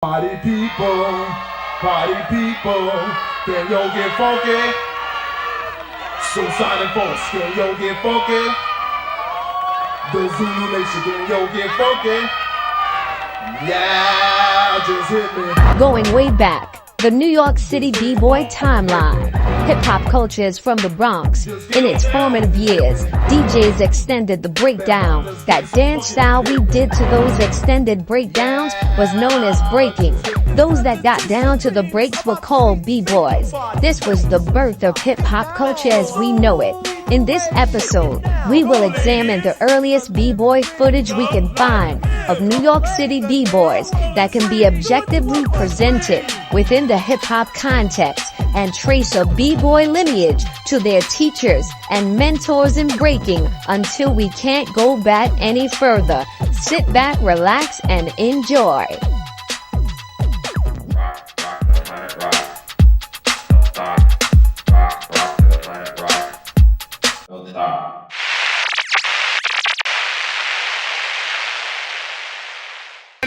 Party people, can yo get funky? Suicide and force, can yo get funky? The Zulu Nation, can yo get funky? Yeah, just hit me. Going way back, the New York City B-Boy timeline. Hip-hop culture is from the Bronx. In its formative years, DJs extended the breakdown. That dance style we did to those extended breakdowns was known as breaking. Those that got down to the breaks were called B-Boys. This was the birth of hip-hop culture as we know it. In this episode, we will examine the earliest B-Boy footage we can find of New York City B-Boys that can be objectively presented within the hip-hop context and trace a B-Boy lineage to their teachers and mentors in breaking until we can't go back any further. Sit back, relax, and enjoy.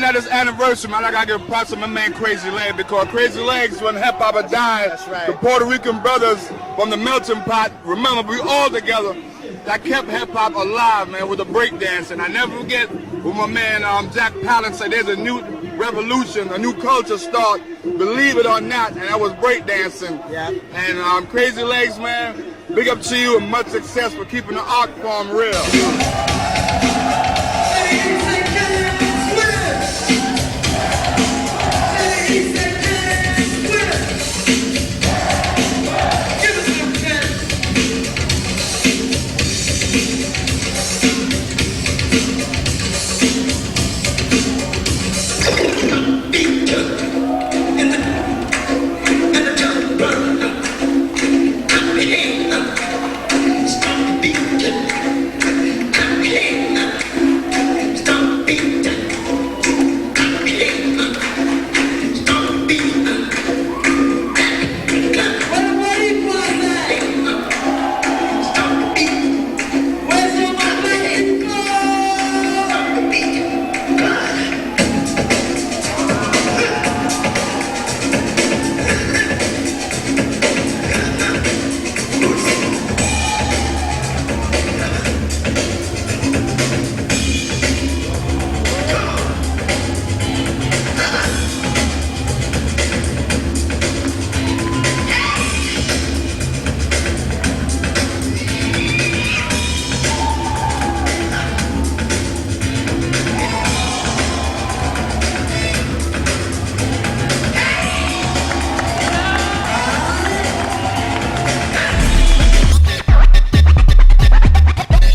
At this anniversary, man, I gotta give props to my man Crazy Legs, because Crazy Legs, when hip hop had died, right. The Puerto Rican brothers from the melting pot, remember, we all together, that kept hip hop alive, man, with the breakdance. And I never forget when my man Jack Palin said there's a new revolution, a new culture start, believe it or not, and that was breakdancing. Yeah. And Crazy Legs, man, big up to you and much success for keeping the art form real.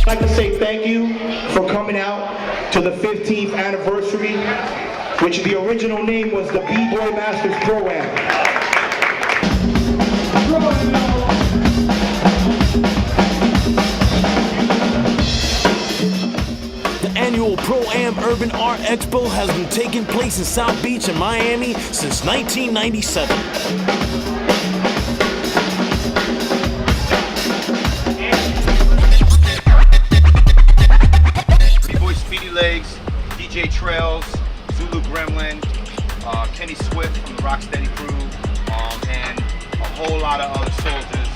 I'd like to say thank you for coming out to the 15th anniversary, which the original name was the B-Boy Masters Pro-Am. The annual Pro-Am Urban Art Expo has been taking place in South Beach in Miami since 1997. Legs, DJ Trails, Zulu Gremlin, Kenny Swift from the Rocksteady crew, and a whole lot of other soldiers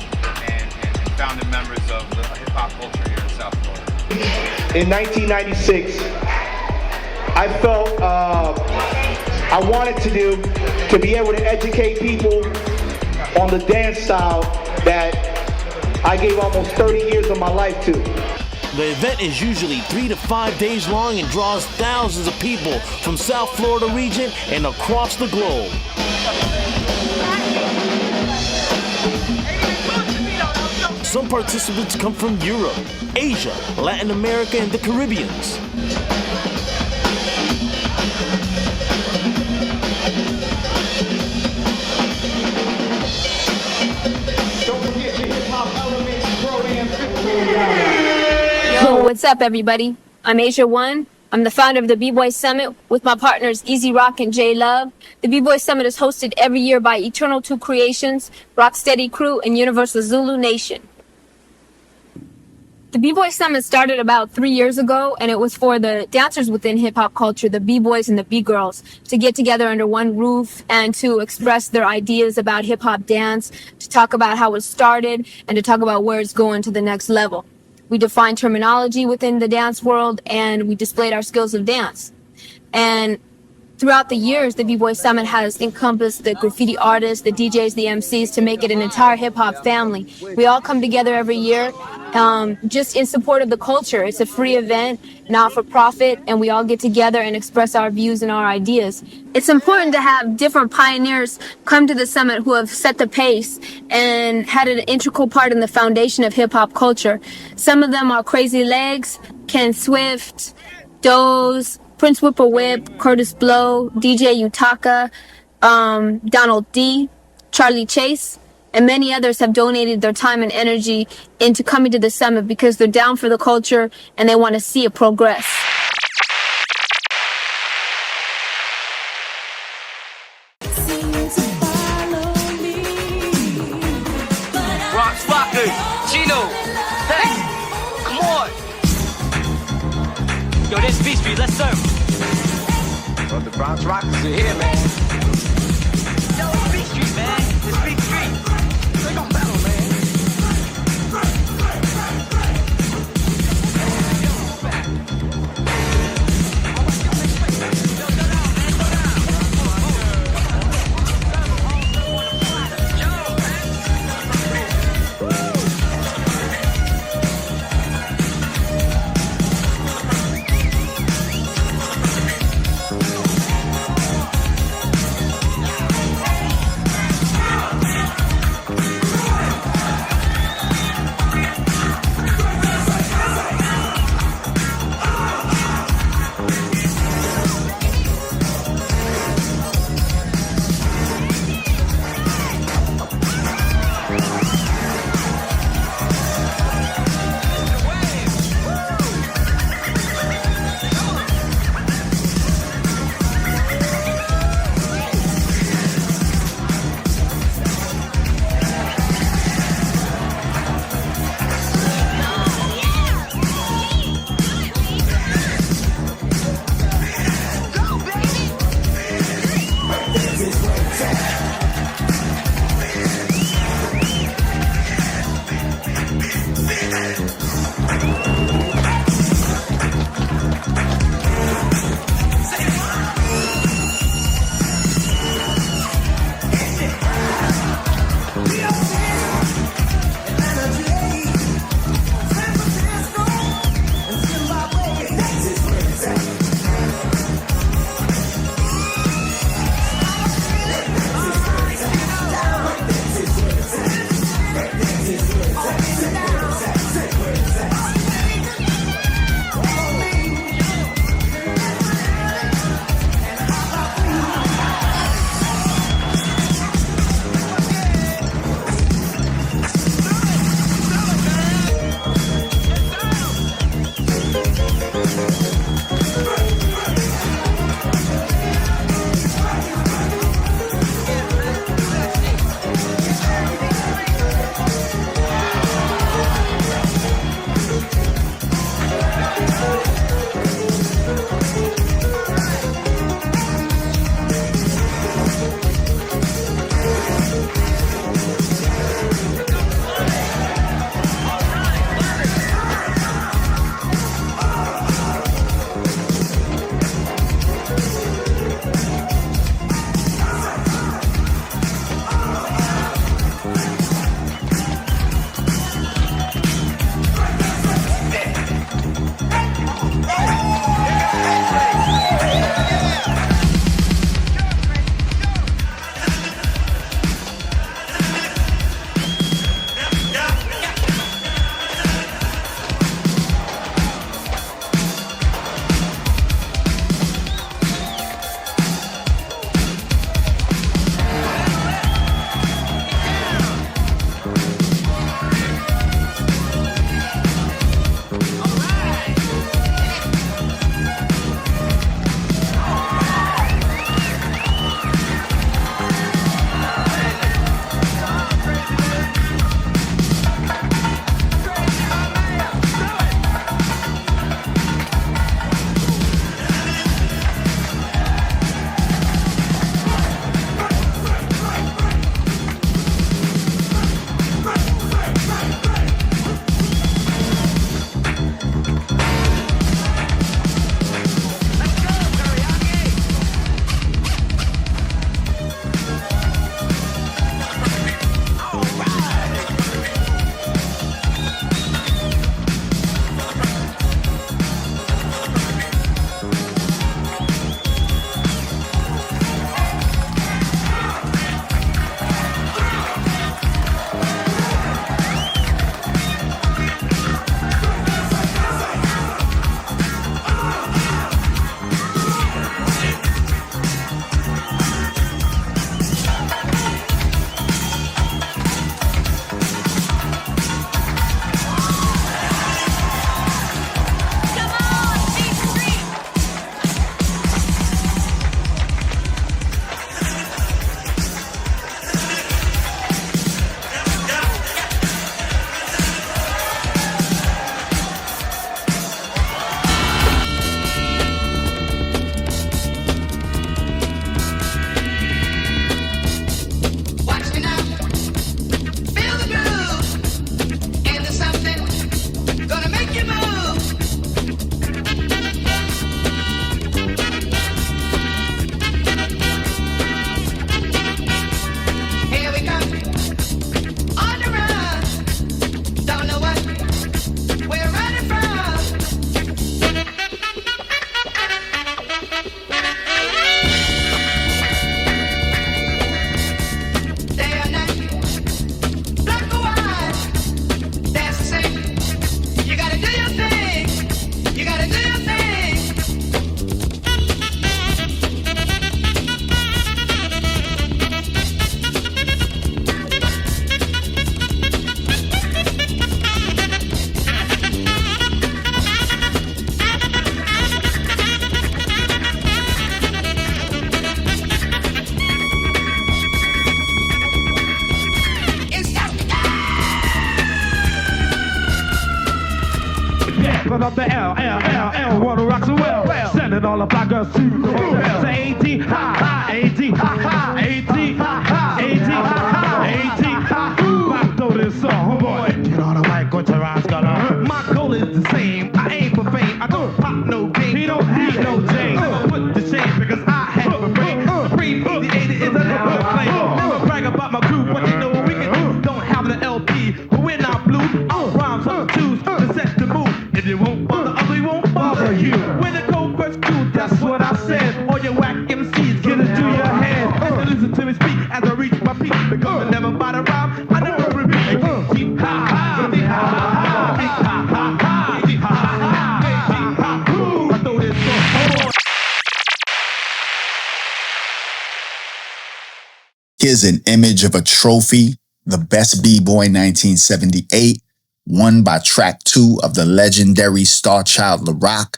and founding members of the hip-hop culture here in South Florida. In 1996, I felt I wanted to be able to educate people on the dance style that I gave almost 30 years of my life to. The event is usually 3 to 5 days long and draws thousands of people from South Florida region and across the globe. Some participants come from Europe, Asia, Latin America, and the Caribbeans. Don't forget the hip-hop elements Pro-Am. Yo, what's up, everybody? I'm Asia One. I'm the founder of the B-Boy Summit with my partners Easy Rock and J Love. The B-Boy Summit is hosted every year by Eternal Two Creations, Rocksteady Crew, and Universal Zulu Nation. The B-Boy Summit started about 3 years ago, and it was for the dancers within hip-hop culture, the B-Boys and the B-Girls, to get together under one roof and to express their ideas about hip-hop dance, to talk about how it started, and to talk about where it's going to the next level. We defined terminology within the dance world, and we displayed our skills of dance. And throughout the years, the B-Boy Summit has encompassed the graffiti artists, the DJs, the MCs, to make it an entire hip-hop family. We all come together every year just in support of the culture. It's a free event, not for profit, and we all get together and express our views and our ideas. It's important to have different pioneers come to the summit who have set the pace and had an integral part in the foundation of hip-hop culture. Some of them are Crazy Legs, Ken Swift, Doze, Prince Whippoorwhip, Curtis Blow, DJ Utaka, Donald D, Charlie Chase, and many others have donated their time and energy into coming to the summit because they're down for the culture and they want to see it progress. Bronx Rockers, Chino, hey, come on. Yo, this Beach Street, let's serve. Well, the Bronx Rockers are here, man. Yo, it's Beach Street, man. It's Beach Street. They gon' battle, man. Living up the L, wanna rock so well. Sending all the black girls to the hotel. Say 80, ha, ha, 80, ha, ha, 80, ha, ha, 80, ha, ha, 80, ha, ha. Back to this song, oh boy. Get all the white guitars gonna. My goal is the same. I ain't for fame. I don't pop no game. He don't need no chain. Put the chain because I have a brain. Free the 80 is a never play. Never brag about my crew, but you know what we can do. Don't have the LP, but we're not blue. I'll rhyme some choose to set the mood. If it won't bother us, we won't bother you. We're the cold first crew, that's what I said. All your whack MCs, get it to your head. And listen to me speak as I reach my peak. Because I never bought a rhyme, I never repeat. Keep ha ha, ha ha, ha ha, ha ha, I throw this song. Here's an image of a trophy, the Best B-Boy 1978, won by track 2 of the legendary star child LaRock,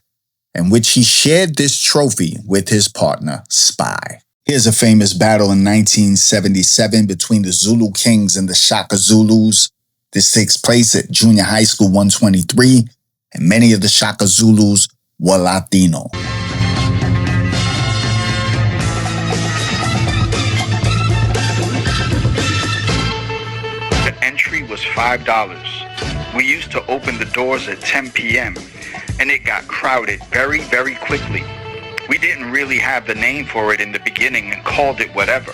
in which he shared this trophy with his partner, Spy. Here's a famous battle in 1977 between the Zulu Kings and the Shaka Zulus. This takes place at Junior High School 123, and many of the Shaka Zulus were Latino. The entry was $5. We used to open the doors at 10 p.m. and it got crowded very, very quickly. We didn't really have the name for it in the beginning and called it whatever.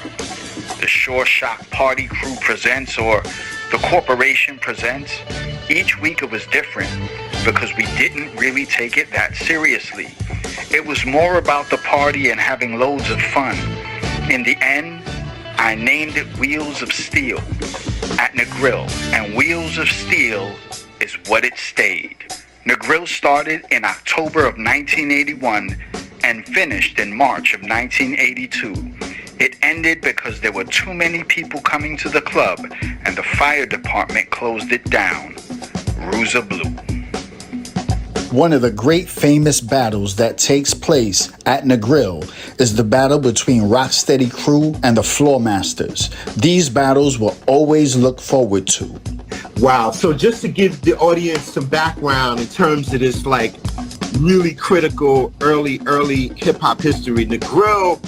The Shore Shock Party Crew presents or the Corporation presents. Each week it was different because we didn't really take it that seriously. It was more about the party and having loads of fun. In the end, I named it Wheels of Steel at Negril, and Wheels of Steel is what it stayed. Negril started in October of 1981 and finished in March of 1982. It ended because there were too many people coming to the club and the fire department closed it down. Ruza Blue. One of the great famous battles that takes place at Negril is the battle between Rocksteady Crew and the Floormasters. These battles were always looked forward to. Wow, so just to give the audience some background in terms of this like really critical early hip-hop history, Negril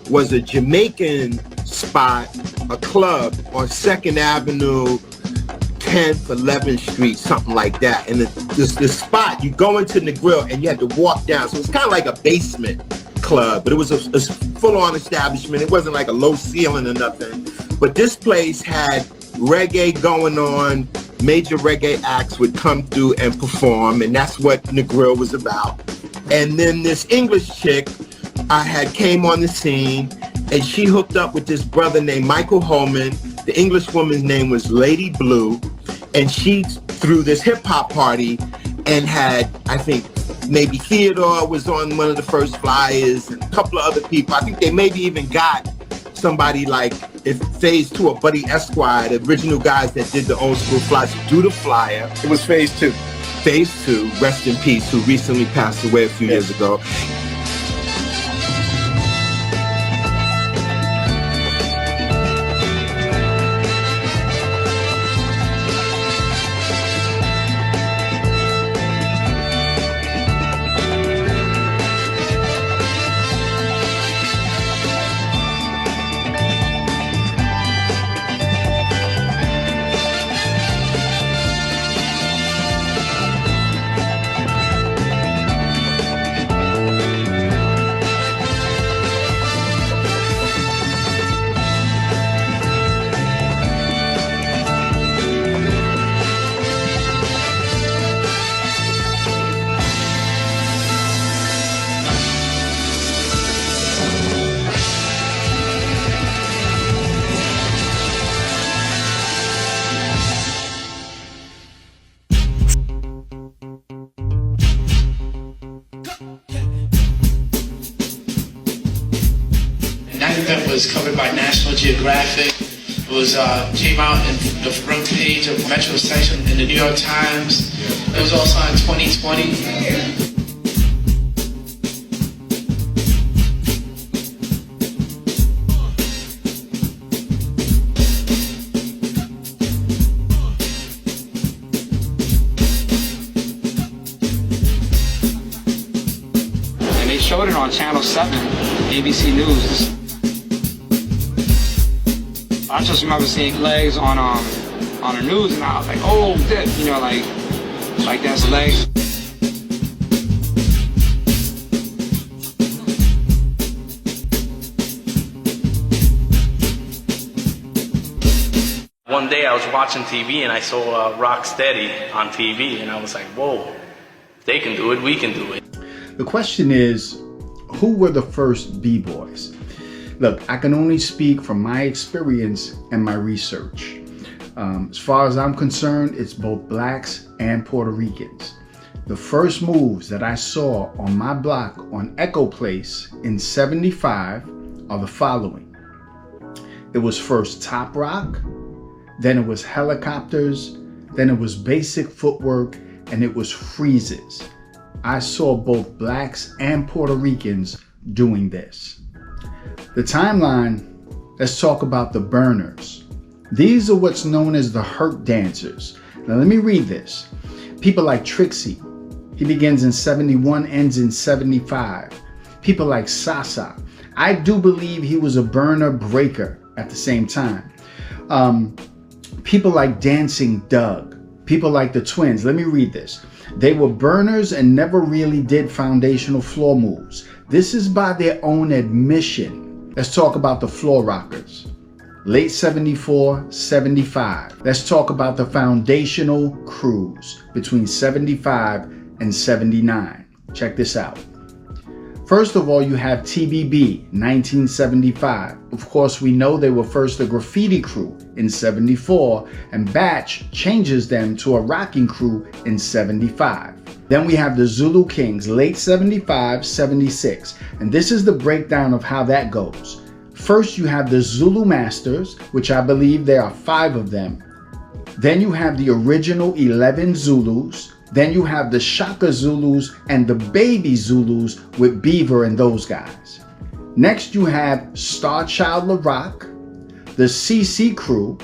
was a Jamaican spot, a club on 2nd Avenue, 10th, 11th Street, something like that. And this spot, you go into Negril and you had to walk down. So it's kind of like a basement club, but it was a full-on establishment. It wasn't like a low ceiling or nothing. But this place had reggae going on. Major reggae acts would come through and perform, and that's what Negril was about. And then this English chick came on the scene, and she hooked up with this brother named Michael Holman. The English woman's name was Lady Blue, and she threw this hip hop party and had, I think, maybe Theodore was on one of the first flyers, and a couple of other people. I think they maybe even got somebody like Phase 2 or Buddy Esquire, the original guys that did the old school flyers, do the flyer. It was Phase 2. Phase 2, rest in peace, who recently passed away a few years ago. Was covered by National Geographic. It was came out in the front page of Metro section in the New York Times. It was also in 2020. on Channel 7, ABC News. I just remember seeing legs on the news, and I was like, oh, dip, you know, like that's legs. One day I was watching TV and I saw Rocksteady on TV, and I was like, whoa, if they can do it, we can do it. The question is, who were the first B-Boys? Look, I can only speak from my experience and my research. As far as I'm concerned, it's both blacks and Puerto Ricans. The first moves that I saw on my block on Echo Place in '75 are the following. It was first top rock, then it was helicopters, then it was basic footwork, and it was freezes. I saw both blacks and Puerto Ricans doing this. The timeline, let's talk about the burners. These are what's known as the hurt dancers. Now let me read this. People like Trixie, he begins in '71, ends in '75. People like Sasa, I do believe he was a burner breaker at the same time. People like Dancing Doug, people like the Twins, let me read this. They were burners and never really did foundational floor moves. This is by their own admission. Let's talk about the floor rockers. Late '74, '75. Let's talk about the foundational crews between '75 and '79. Check this out. First of all, you have TBB, 1975. Of course, we know they were first a graffiti crew in '74, and Batch changes them to a rocking crew in '75. Then we have the Zulu Kings, late '75, '76. And this is the breakdown of how that goes. First, you have the Zulu Masters, which I believe there are 5 of them. Then you have the original 11 Zulus. Then you have the Shaka Zulus and the Baby Zulus with Beaver and those guys. Next, you have Star Child LaRock, the CC Crew,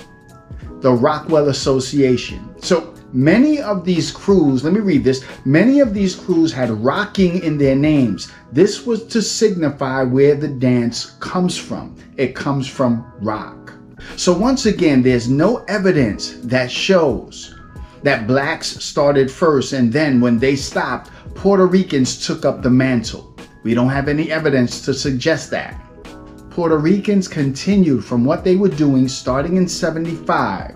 the Rockwell Association. So many of these crews, let me read this, many of these crews had rocking in their names. This was to signify where the dance comes from. It comes from rock. So once again, there's no evidence that shows that blacks started first, and then when they stopped, Puerto Ricans took up the mantle. We don't have any evidence to suggest that. Puerto Ricans continued from what they were doing starting in '75.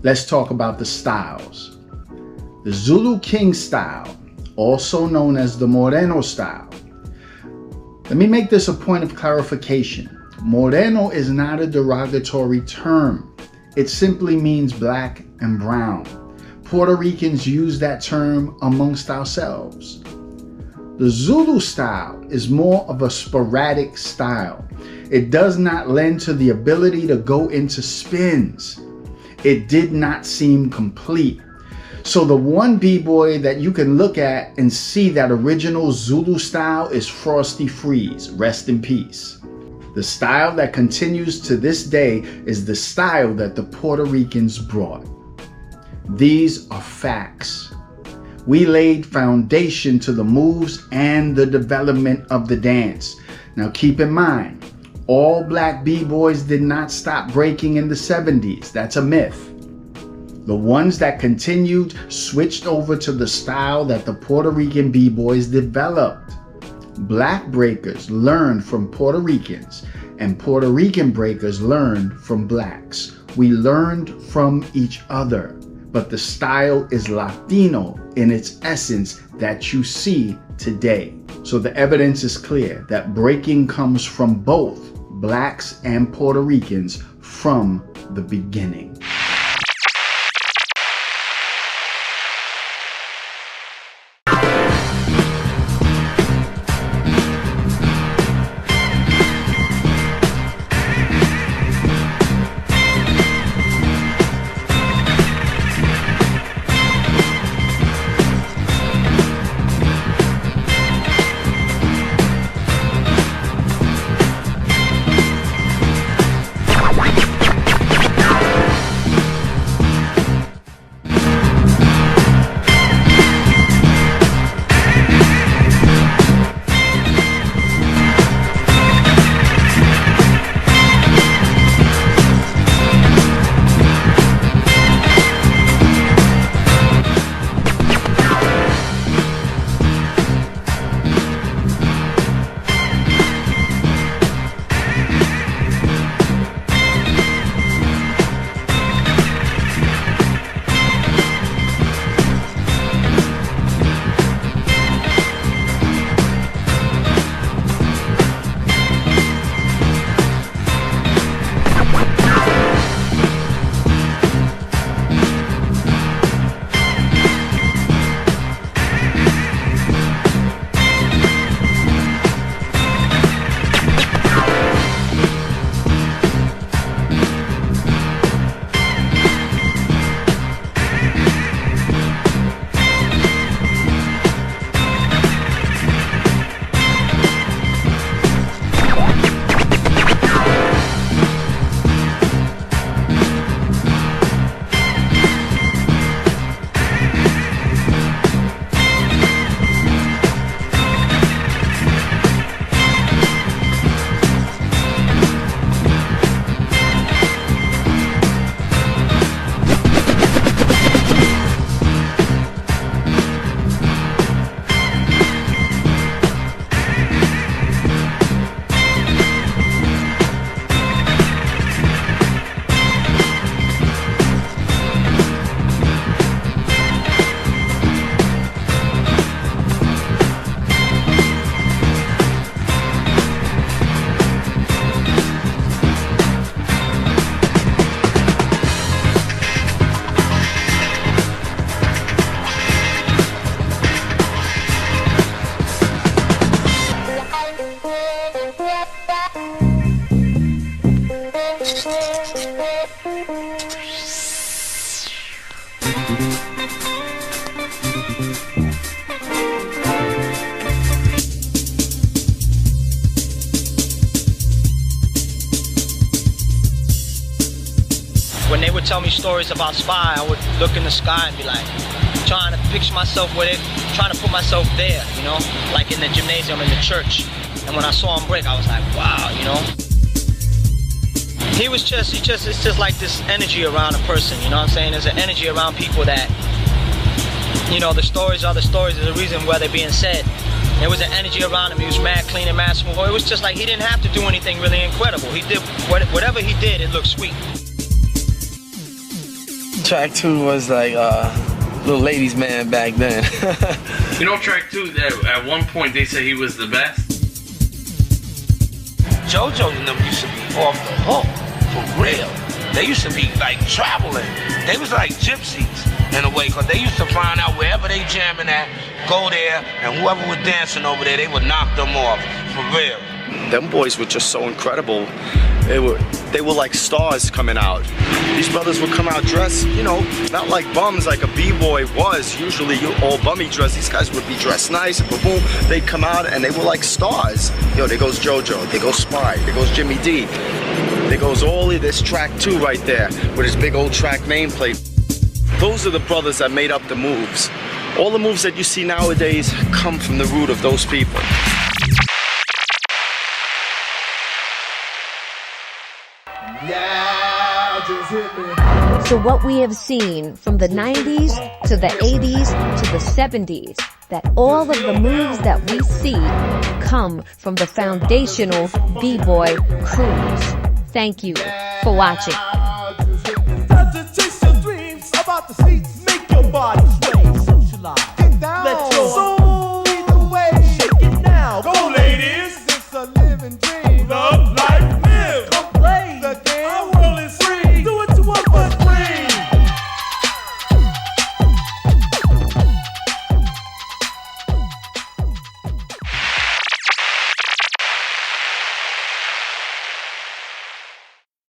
Let's talk about the styles. The Zulu King style, also known as the Moreno style. Let me make this a point of clarification. Moreno is not a derogatory term. It simply means black and brown. Puerto Ricans use that term amongst ourselves. The Zulu style is more of a sporadic style. It does not lend to the ability to go into spins. It did not seem complete. So the one B-Boy that you can look at and see that original Zulu style is Frosty Freeze, rest in peace. The style that continues to this day is the style that the Puerto Ricans brought. These are facts. We laid foundation to the moves and the development of the dance. Now keep in mind, all black B-Boys did not stop breaking in the '70s. That's a myth. The ones that continued switched over to the style that the Puerto Rican B-Boys developed. Black breakers learned from Puerto Ricans, and Puerto Rican breakers learned from blacks. We learned from each other, but the style is Latino in its essence that you see today. So the evidence is clear that breaking comes from both blacks and Puerto Ricans from the beginning. When they would tell me stories about Spy, I would look in the sky and be like, trying to picture myself with it, trying to put myself there, you know, like in the gymnasium, in the church. And when I saw him break, I was like, wow, you know. It's just like this energy around a person, you know what I'm saying? There's an energy around people that, you know, the stories are the stories. There's a reason why they're being said. There was an energy around him. He was mad clean and mad smooth. It was just like he didn't have to do anything really incredible. He did whatever he did, it looked sweet. Track 2 was like little ladies' man back then. You know, Track 2, at one point they said he was the best. JoJo and them used to be off the hook, for real. They used to be like traveling. They was like gypsies in a way, because they used to find out wherever they jamming at, go there, and whoever was dancing over there, they would knock them off, for real. Them boys were just so incredible. They were like stars coming out. These brothers would come out dressed, you know, not like bums like a B-boy was. Usually all bummy dressed. These guys would be dressed nice, and boom, they'd come out and they were like stars. Yo, there goes JoJo, there goes Spy, there goes Jimmy D. There goes all of this Track 2 right there with his big old track nameplate. Those are the brothers that made up the moves. All the moves that you see nowadays come from the root of those people. Yeah, just hit me. So what we have seen from the 90s to the 80s to the 70s, that all of the moves that we see come from the foundational B-Boy crews. Thank you for watching.